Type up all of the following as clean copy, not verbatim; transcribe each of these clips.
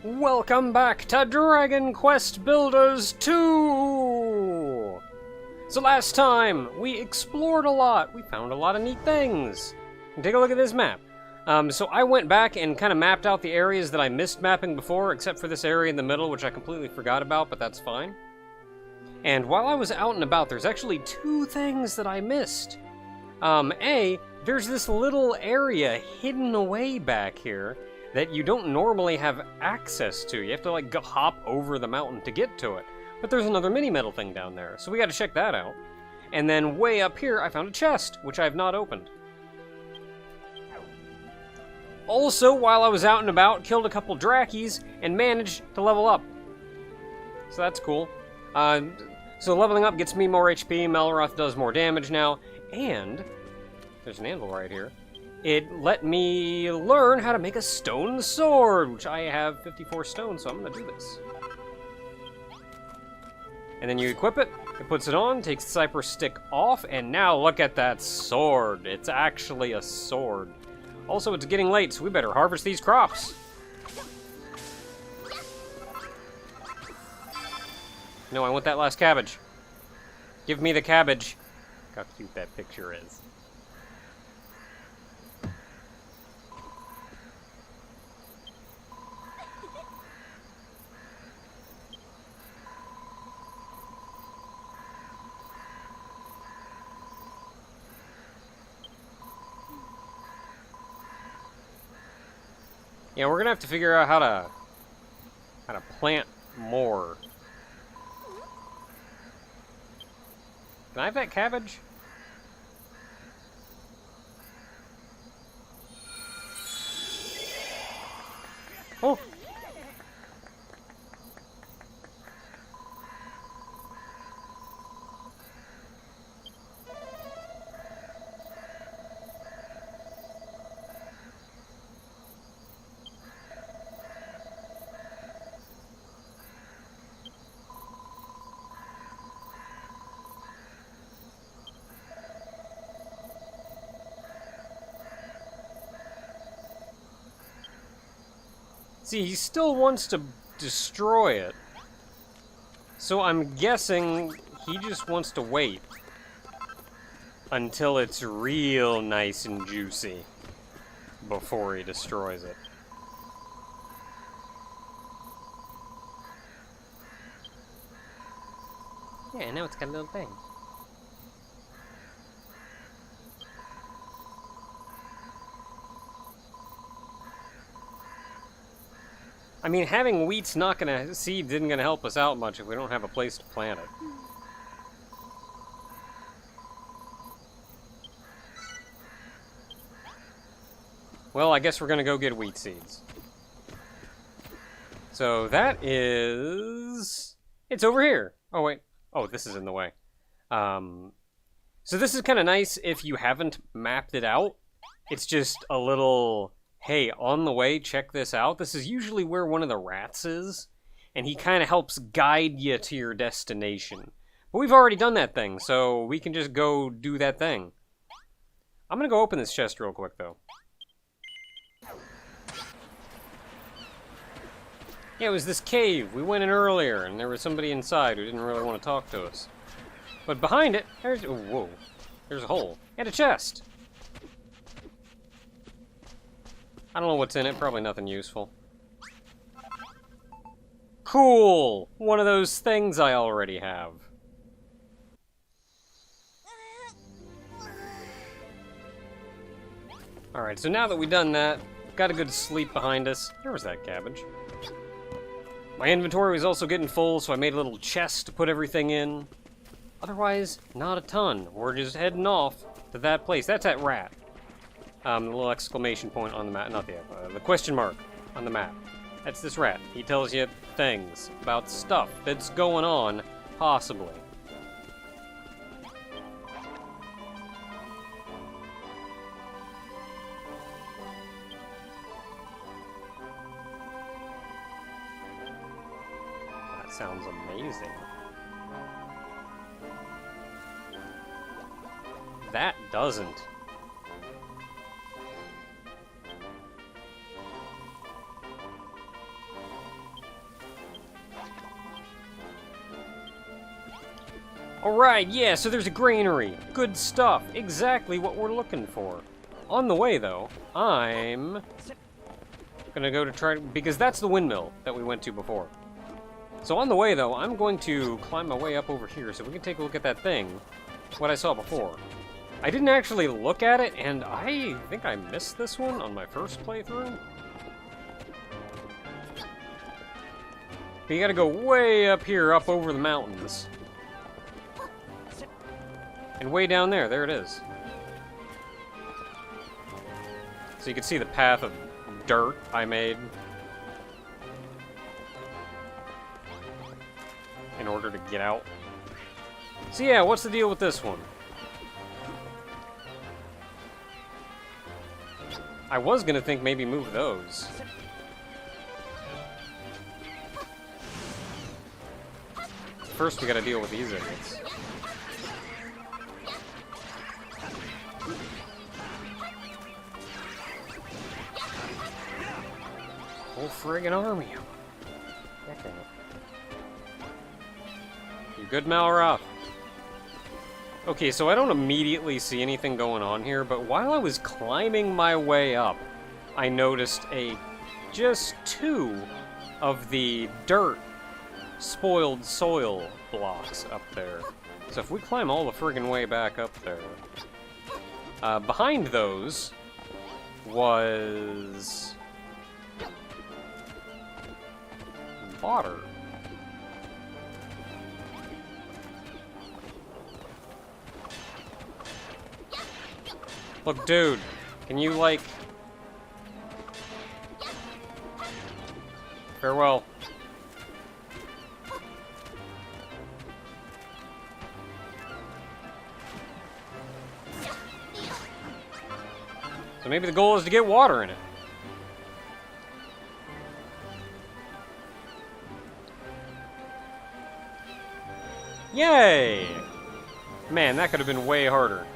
Welcome back to Dragon Quest Builders 2! So last time, we explored a lot. We found a lot of neat things. And take a look at this map. So I went back and kind of mapped out the areas that I missed mapping before, except for this area in the middle, which I completely forgot about, but that's fine. And while I was out and about, there's actually two things that I missed. There's this little area hidden away back here that you don't normally have access to. You have to, like, hop over the mountain to get to it. But there's another mini-metal thing down there, so we gotta check that out. And then way up here, I found a chest, which I have not opened. Also, while I was out and about, killed a couple Drakkies and managed to level up. So that's cool. So leveling up gets me more HP, Melroth does more damage now, and there's an anvil right here. It let me learn how to make a stone sword, which I have 54 stone, so I'm gonna do this. And then you equip it, it puts it on, takes the cypress stick off, and now look at that sword. It's actually a sword. Also, it's getting late, so we better harvest these crops. No, I want that last cabbage. Give me the cabbage. Look how cute that picture is. Yeah, we're gonna have to figure out how to plant more. Can I have that cabbage? Oh! See, he still wants to destroy it. So I'm guessing he just wants to wait until it's real nice and juicy before he destroys it. Yeah, now it's got a little thing. I mean, having wheat's not gonna... seeds isn't gonna help us out much if we don't have a place to plant it. Well, I guess we're gonna go get wheat seeds. So that is... it's over here! Oh, wait. Oh, this is in the way. So this is kind of nice if you haven't mapped it out. It's just a little... hey, on the way, check this out. This is usually where one of the rats is, and he kind of helps guide you to your destination. But we've already done that thing, so we can just go do that thing. I'm gonna go open this chest real quick, though. Yeah, it was this cave. We went in earlier, and there was somebody inside who didn't really want to talk to us. But behind it, there's... oh, whoa. There's a hole. And a chest. I don't know what's in it, probably nothing useful. Cool! One of those things I already have. Alright, so now that we've done that, got a good sleep behind us. There was that cabbage. My inventory was also getting full, so I made a little chest to put everything in. Otherwise, not a ton. We're just heading off to that place. That's that rat. The little exclamation point on the map, not the question mark on the map. That's this rat. He tells you things about stuff that's going on, possibly. That sounds amazing. That doesn't. Alright, yeah, so there's a granary. Good stuff. Exactly what we're looking for. On the way, though, I'm gonna go to try... because that's the windmill that we went to before. So on the way, though, I'm going to climb my way up over here so we can take a look at that thing, what I saw before. I didn't actually look at it, and I think I missed this one on my first playthrough. But you gotta go way up here, up over the mountains. And way down there it is. So you can see the path of dirt I made in order to get out. So yeah, what's the deal with this one? I was gonna think maybe move those. First we gotta deal with these idiots. Whole friggin' army. Okay. You good, Malroth? Okay, so I don't immediately see anything going on here, but while I was climbing my way up, I noticed just 2 of the dirt spoiled soil blocks up there. So if we climb all the friggin' way back up there, behind those was water. Look, dude, can you, like... Farewell. So maybe the goal is to get water in it. Yay! Man, that could have been way harder.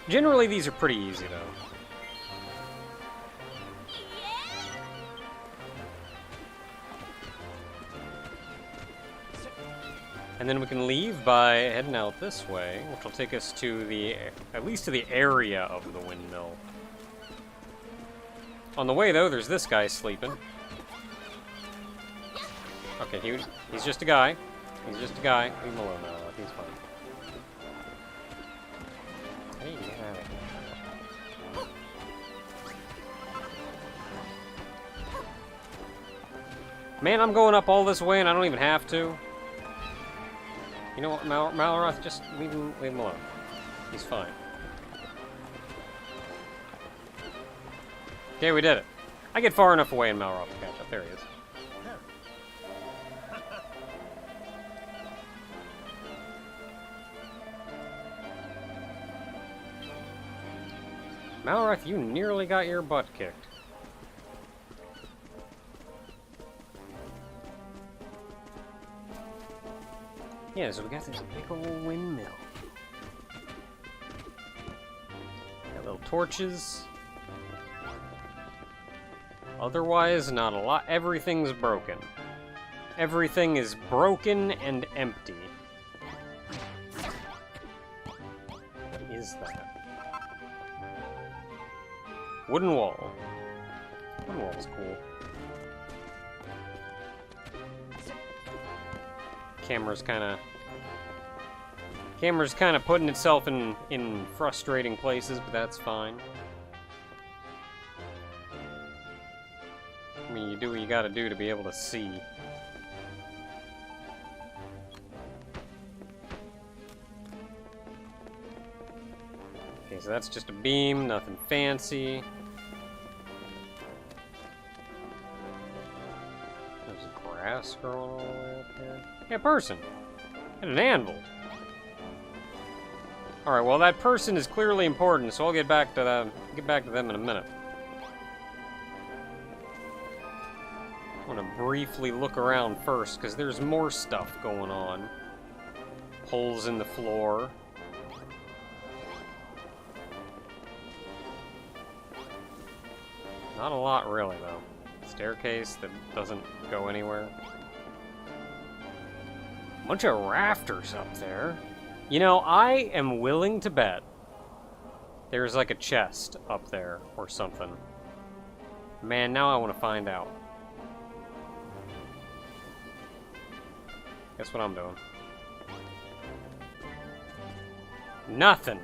Generally, these are pretty easy, though. And then we can leave by heading out this way, which will take us to the, at least to the area of the windmill. On the way, though, there's this guy sleeping. Okay, he's just a guy. He's just a guy. Leave him alone now. He's fine. Hey, get out of here. Man, I'm going up all this way and I don't even have to. You know what, Malroth, just leave him alone. He's fine. Okay, we did it. I get far enough away and Malroth will catch up. There he is. Malroth, you nearly got your butt kicked. Yeah, so we got this big old windmill. Got little torches. Otherwise, not a lot. Everything's broken. Everything is broken and empty. What is that? Wooden wall. Wooden wall is cool. Camera's kind of putting itself in frustrating places, but that's fine. I mean, you do what you gotta do to be able to see. Okay, so that's just a beam, nothing fancy. There's grass growing all the way up there. Yeah, person. And an anvil. Alright, well that person is clearly important, so I'll get back to them in a minute. I want to briefly look around first, because there's more stuff going on. Holes in the floor. Not a lot, really, though. Staircase that doesn't go anywhere. Bunch of rafters up there. You know, I am willing to bet there's like a chest up there or something. Man, now I want to find out. Guess what I'm doing? Nothing.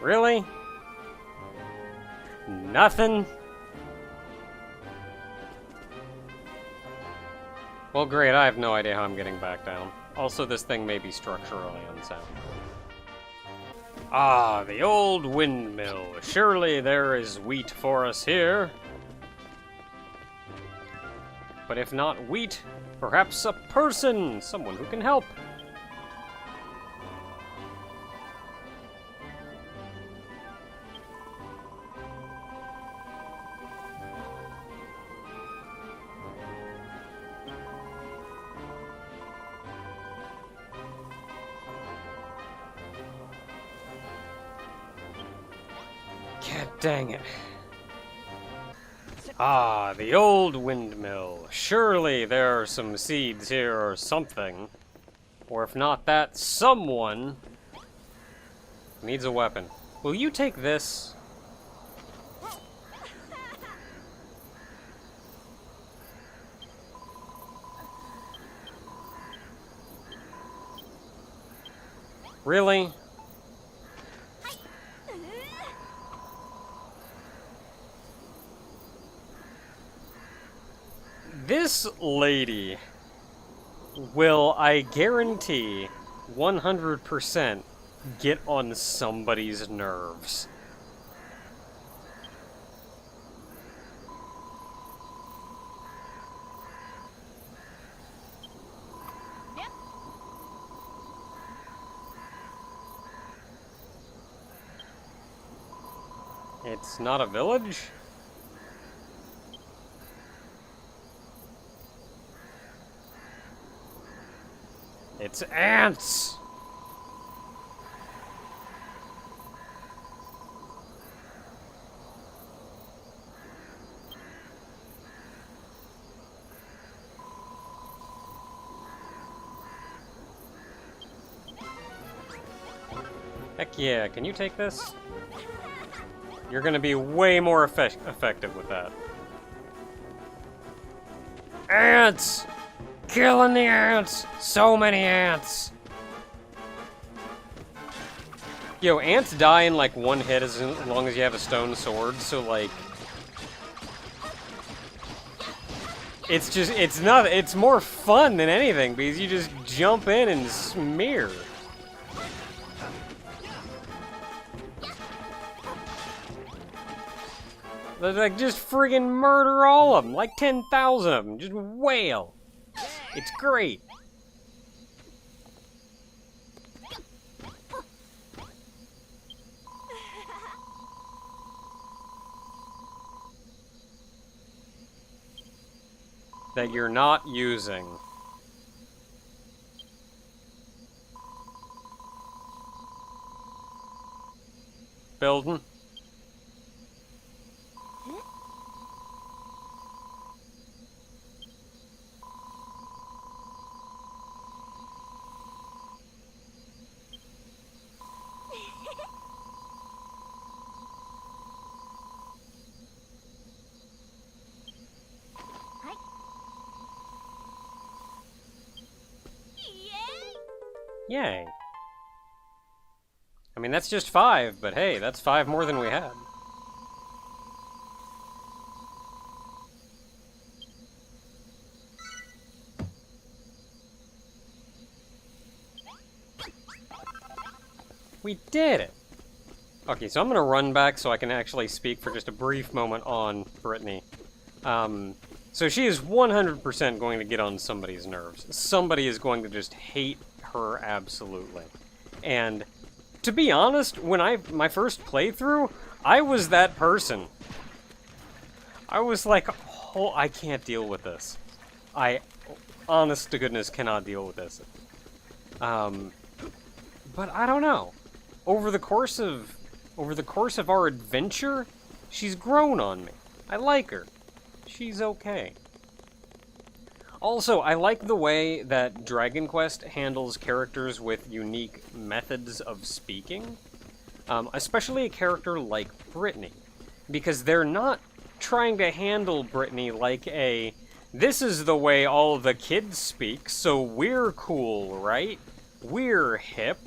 Really? Nothing? Well, great, I have no idea how I'm getting back down. Also, this thing may be structurally unsound. Ah, the old windmill. Surely there is wheat for us here. But if not wheat, perhaps a person, someone who can help. God dang it. Ah, the old windmill. Surely there are some seeds here or something. Or if not that, someone needs a weapon. Will you take this? Really? This lady will, I guarantee, 100% get on somebody's nerves. It's not a village? It's ants! Heck yeah, can you take this? You're gonna be way more effective with that. Ants! Killing the ants! So many ants! Yo, ants die in like one hit as long as you have a stone sword, so like... it's more fun than anything, because you just jump in and smear. Like, just friggin' murder all of them, like 10,000 of them, just wail. It's great. That you're not using. Building. Yay. I mean, that's just 5, but hey, that's 5 more than we had. We did it! Okay, so I'm gonna run back so I can actually speak for just a brief moment on Brittany. So she is 100% going to get on somebody's nerves. Somebody is going to just hate her absolutely. And to be honest, when my first playthrough, I was that person. I was like, oh, I can't deal with this. I, honest to goodness, cannot deal with this. But I don't know. Over the course of our adventure, She's grown on me. I like her. She's okay. Also, I like the way that Dragon Quest handles characters with unique methods of speaking. Especially a character like Brittany. Because they're not trying to handle Brittany like a, this is the way all the kids speak, so we're cool, right? We're hip.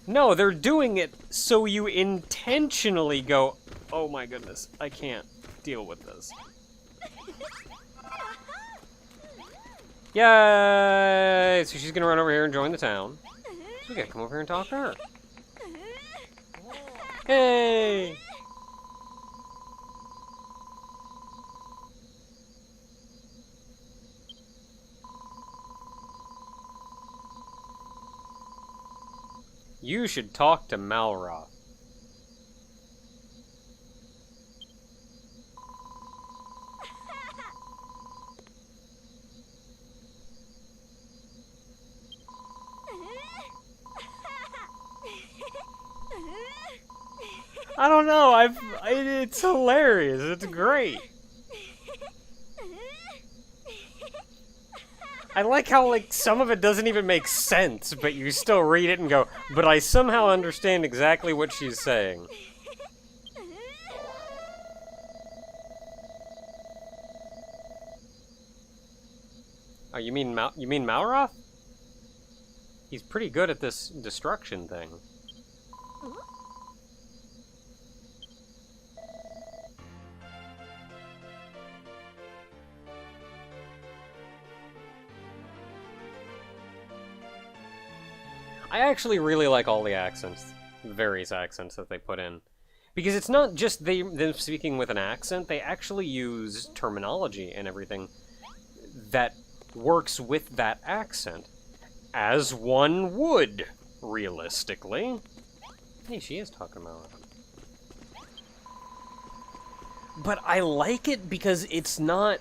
No, they're doing it so you intentionally go, oh my goodness, I can't deal with this. Yay! So she's gonna run over here and join the town. We gotta come over here and talk to her. Hey! You should talk to Malroth. I don't know, it's hilarious, it's great. I like how, like, some of it doesn't even make sense, but you still read it and go, but I somehow understand exactly what she's saying. Oh, you mean Malroth? He's pretty good at this destruction thing. I actually really like all the accents, the various accents that they put in. Because it's not just them speaking with an accent, they actually use terminology and everything that works with that accent. As one would, realistically. Hey, she is talking about it. But I like it because it's not...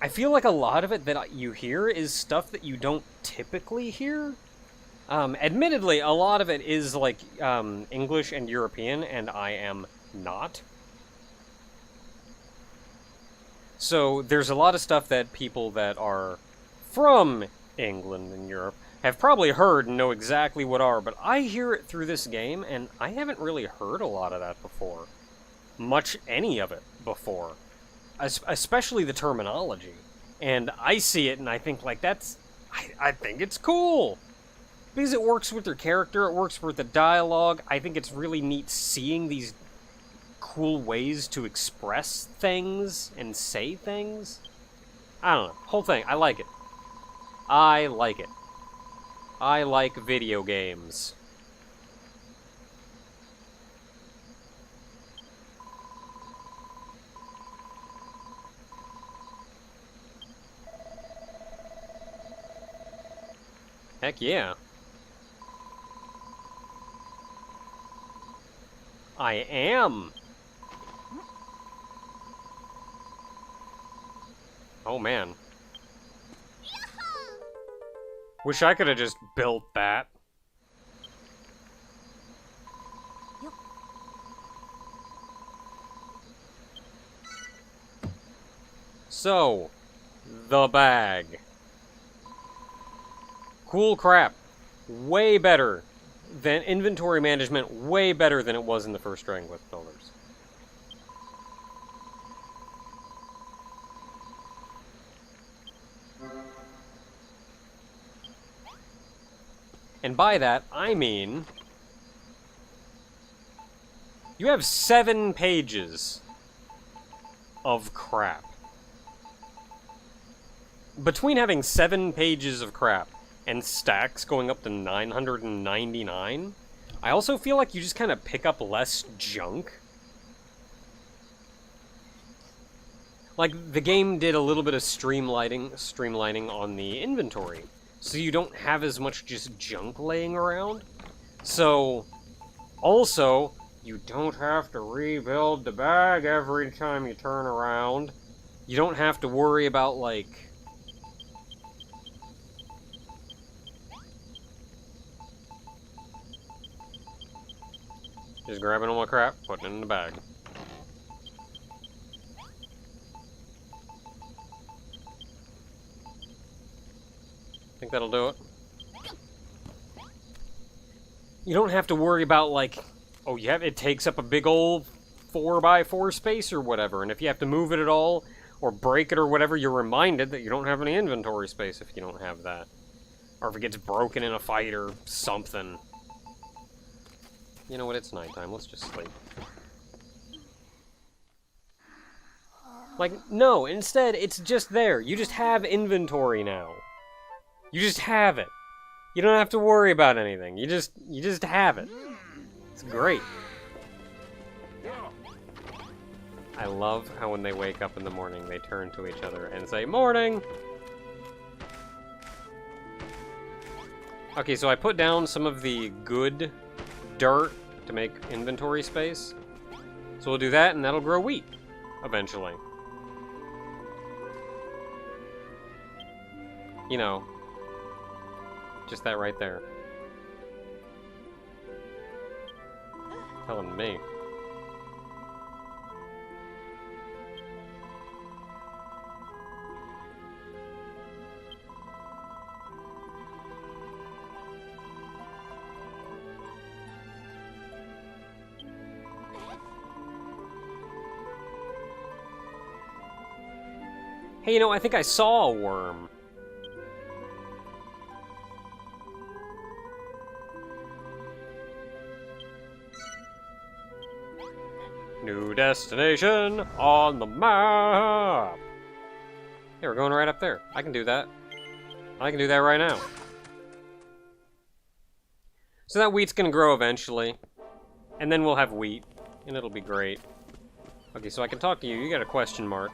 I feel like a lot of it that you hear is stuff that you don't typically hear. Admittedly, a lot of it is like English and European, and I am not. So there's a lot of stuff that people that are from England and Europe have probably heard and know exactly what are, but I hear it through this game, and I haven't really heard a lot of that before. Much any of it before. Especially the terminology. And I see it and I think, like, that's... I think it's cool! Because it works with their character, it works with the dialogue. I think it's really neat seeing these cool ways to express things and say things. I don't know. Whole thing. I like it. I like it. I like video games. Heck yeah. I am. Oh man. Wish I could have just built that. So, the bag. Cool crap. Way better than inventory management, way better than it was in the first Dragon Quest Builders. And by that, I mean... you have 7 pages of crap. Between having 7 pages of crap and stacks going up to 999, I also feel like you just kind of pick up less junk. Like, the game did a little bit of streamlining on the inventory, so you don't have as much just junk laying around. So, also, you don't have to rebuild the bag every time you turn around. You don't have to worry about, like... Just grabbing all my crap, putting it in the bag. Think that'll do it. You don't have to worry about, like, oh, it takes up a big old 4x4 space or whatever, and if you have to move it at all, or break it or whatever, you're reminded that you don't have any inventory space if you don't have that. Or if it gets broken in a fight or something. You know what, it's nighttime, let's just sleep. Like, no, instead, it's just there. You just have inventory now. You just have it. You don't have to worry about anything. You just have it. It's great. I love how when they wake up in the morning, they turn to each other and say, "Morning!" Okay, so I put down some of the good dirt to make inventory space. So we'll do that, and that'll grow wheat, eventually. You know, just that right there. Telling me. Hey, you know, I think I saw a worm. New destination on the map. Hey, we're going right up there. I can do that. I can do that right now. So that wheat's gonna grow eventually. And then we'll have wheat. And it'll be great. Okay, so I can talk to you. You got a question mark.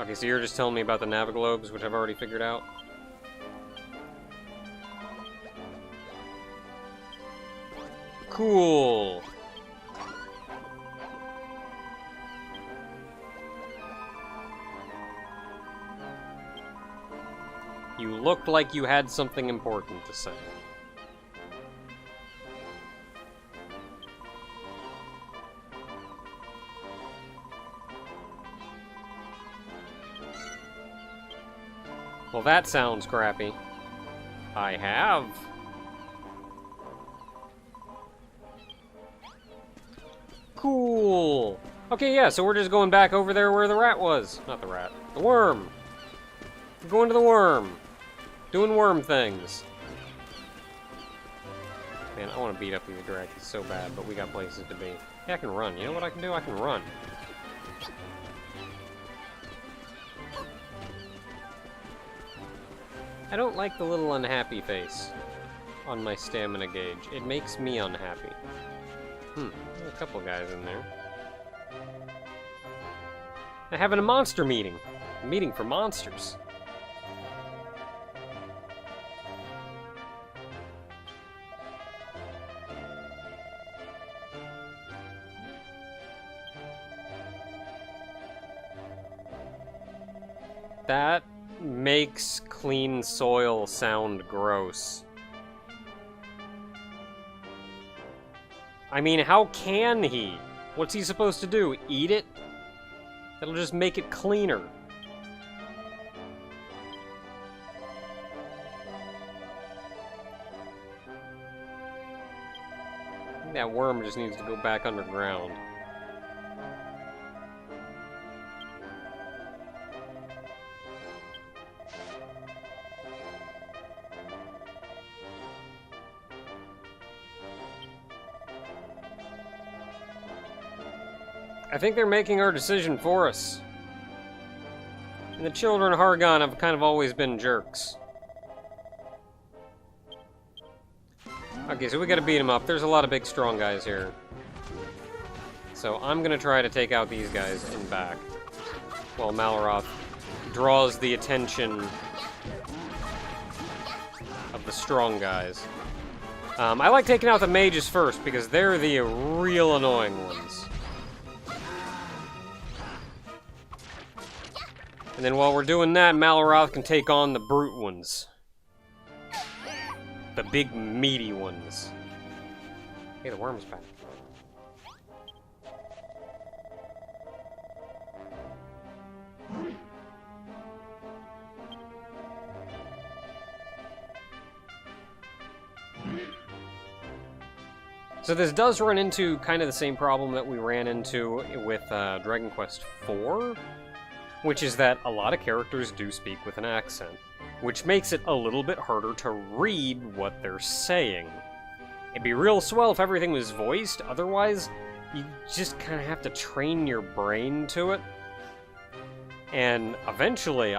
Okay, so you're just telling me about the Naviglobes, which I've already figured out. Cool. You looked like you had something important to say. Well, that sounds crappy. I have. Cool. Okay, yeah, so we're just going back over there where the rat was. Not the rat. The worm. We're going to the worm. Doing worm things. Man, I want to beat up these dragons so bad, but we got places to be. Yeah, I can run. You know what I can do? I can run. I don't like the little unhappy face on my stamina gauge. It makes me unhappy. There's a couple guys in there. They're having a monster meeting. A meeting for monsters. That makes clean soil sound gross. I mean, how can he? What's he supposed to do? Eat it? That'll just make it cleaner. I think that worm just needs to go back underground. I think they're making our decision for us. And the children of Hargon have kind of always been jerks. Okay, so we gotta beat them up. There's a lot of big, strong guys here. So I'm gonna try to take out these guys in back. While Malroth draws the attention of the strong guys. I like taking out the mages first, because they're the real annoying ones. And then while we're doing that, Malroth can take on the brute ones. The big meaty ones. Hey, the worm's back. So this does run into kind of the same problem that we ran into with Dragon Quest IV, which is that a lot of characters do speak with an accent, which makes it a little bit harder to read what they're saying. It'd be real swell if everything was voiced, otherwise you just kind of have to train your brain to it. And eventually,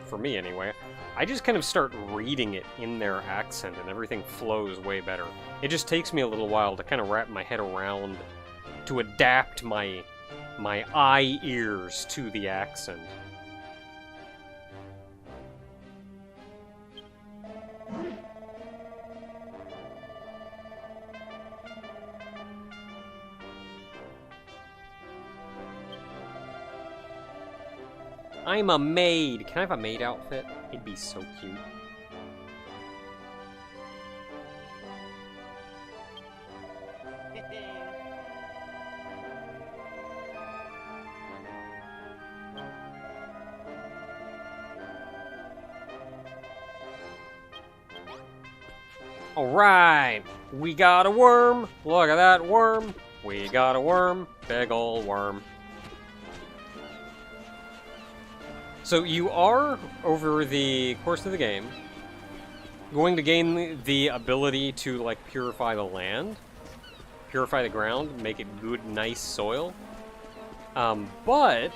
for me anyway, I just kind of start reading it in their accent and everything flows way better. It just takes me a little while to kind of wrap my head around, to adapt my eye ears to the accent. I'm a maid. Can I have a maid outfit? It'd be so cute. Alright, we got a worm. Look at that worm. We got a worm. Big ol' worm. So you are, over the course of the game, going to gain the ability to, like, purify the land, purify the ground, make it good, nice soil. But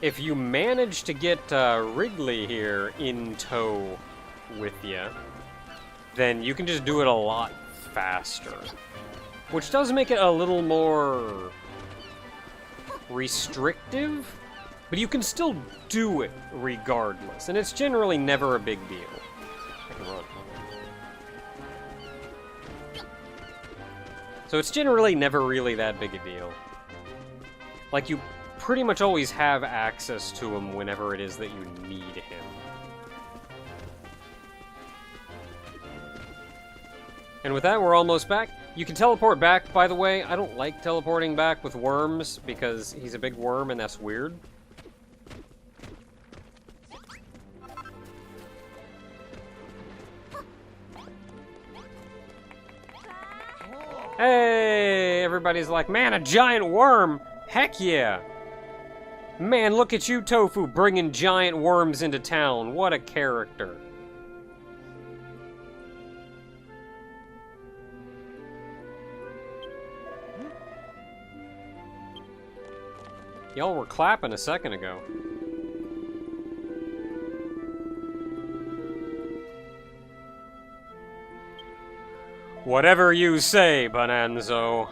if you manage to get Wrigley here in tow with you, then you can just do it a lot faster. Which does make it a little more restrictive, but you can still do it regardless, and it's generally never a big deal. I can run. So it's generally never really that big a deal. Like, you pretty much always have access to him whenever it is that you need him. And with that, we're almost back. You can teleport back, by the way. I don't like teleporting back with worms, because he's a big worm and that's weird. Hey, everybody's like, man, a giant worm! Heck yeah! Man, look at you, Tofu, bringing giant worms into town. What a character. Y'all were clapping a second ago. Whatever you say, Bonanzo.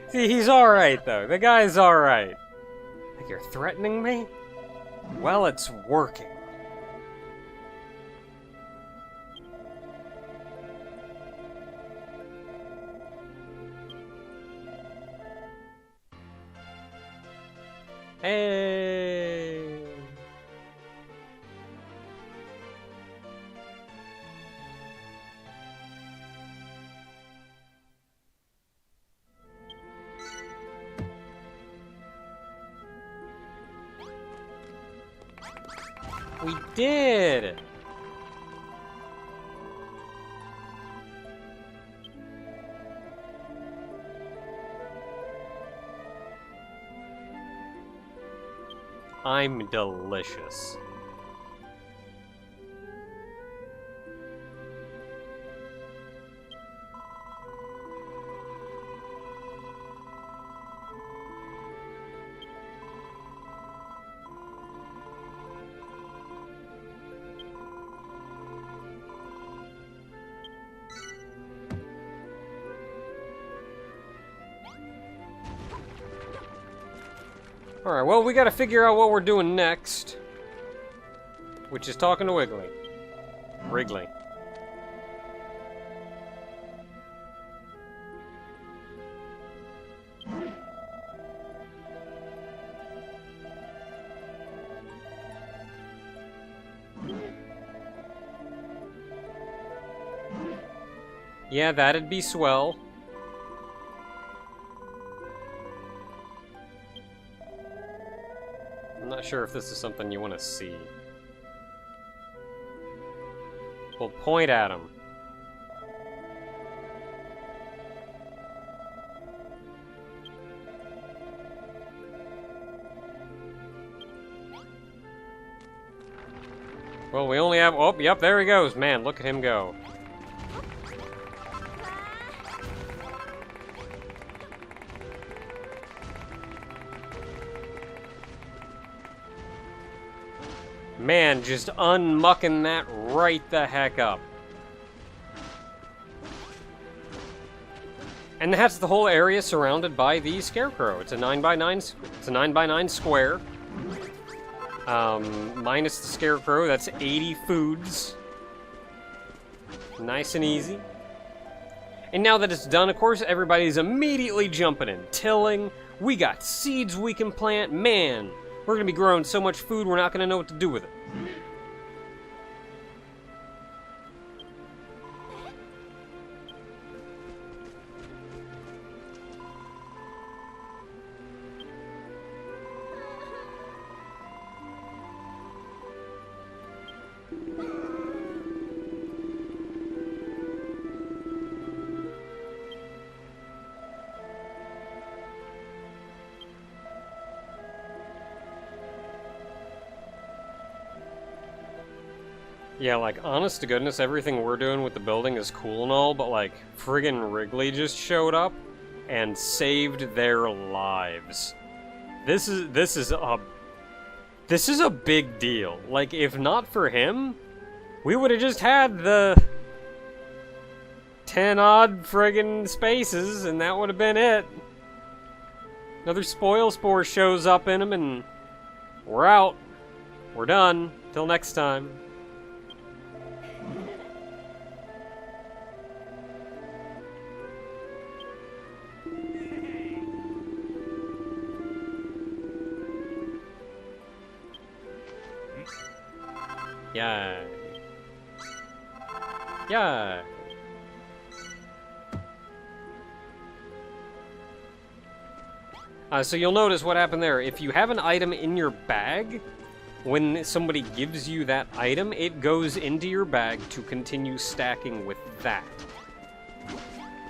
See, he's alright, though. The guy's alright. Like, you're threatening me? Well, it's working. Hey! We did! I'm delicious. Alright, well, we gotta figure out what we're doing next. Which is talking to Wrigley. Wrigley. Yeah, that'd be swell. I'm not sure if this is something you want to see. Well, point at him. Well, we only have... Oh, yep, there he goes. Man, look at him go. Man, just unmucking that right the heck up. And that's the whole area surrounded by the scarecrow. It's a 9x9 square. Minus the scarecrow, that's 80 foods. Nice and easy. And now that it's done, of course, everybody's immediately jumping in, tilling. We got seeds we can plant. Man, we're gonna be growing so much food, we're not gonna know what to do with it. Yeah, like, honest to goodness, everything we're doing with the building is cool and all, but, like, friggin' Wrigley just showed up and saved their lives. This is a big deal. Like, if not for him, we would have just had the 10-odd friggin' spaces, and that would have been it. Another spoil spore shows up in him, and we're out. We're done. Till next time. Yeah. Yeah. So you'll notice what happened there. If you have an item in your bag, when somebody gives you that item, it goes into your bag to continue stacking with that.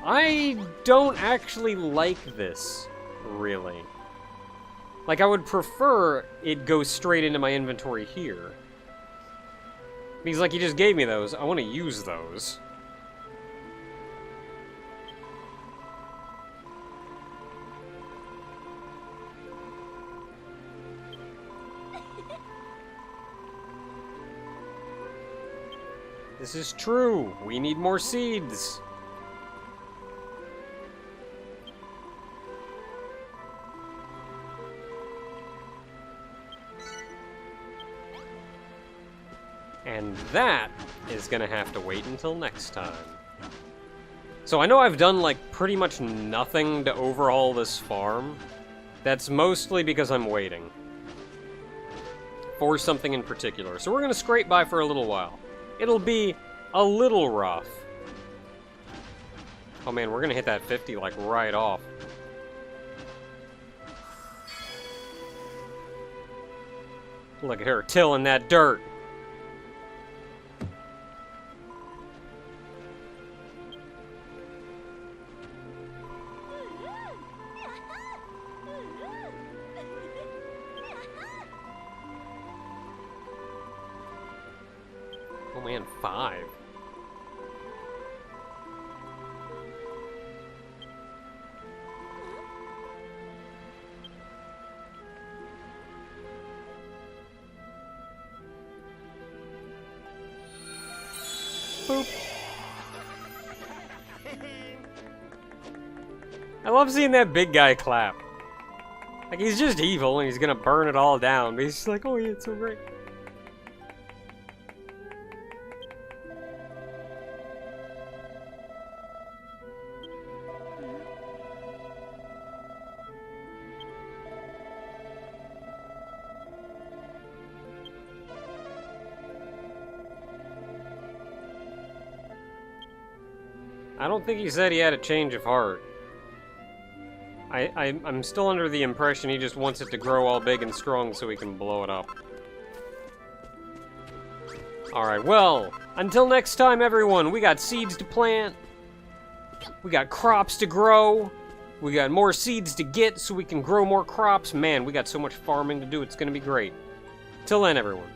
I don't actually like this, really. Like, I would prefer it go straight into my inventory here. Because, like, he just gave me those. I want to use those. This is true. We need more seeds. And that is gonna have to wait until next time. So I know I've done, like, pretty much nothing to overhaul this farm. That's mostly because I'm waiting for something in particular. So we're gonna scrape by for a little while. It'll be a little rough. Oh man, we're gonna hit that 50, like, right off. Look at her tilling that dirt. Oh man, 5. Boop. I love seeing that big guy clap. Like, he's just evil and he's gonna burn it all down. But he's just like, oh yeah, it's so great. I don't think he said he had a change of heart. I'm still under the impression he just wants it to grow all big and strong so he can blow it up. Alright, well, until next time, everyone, we got seeds to plant. We got crops to grow. We got more seeds to get so we can grow more crops. Man, we got so much farming to do, it's gonna be great. Till then, everyone.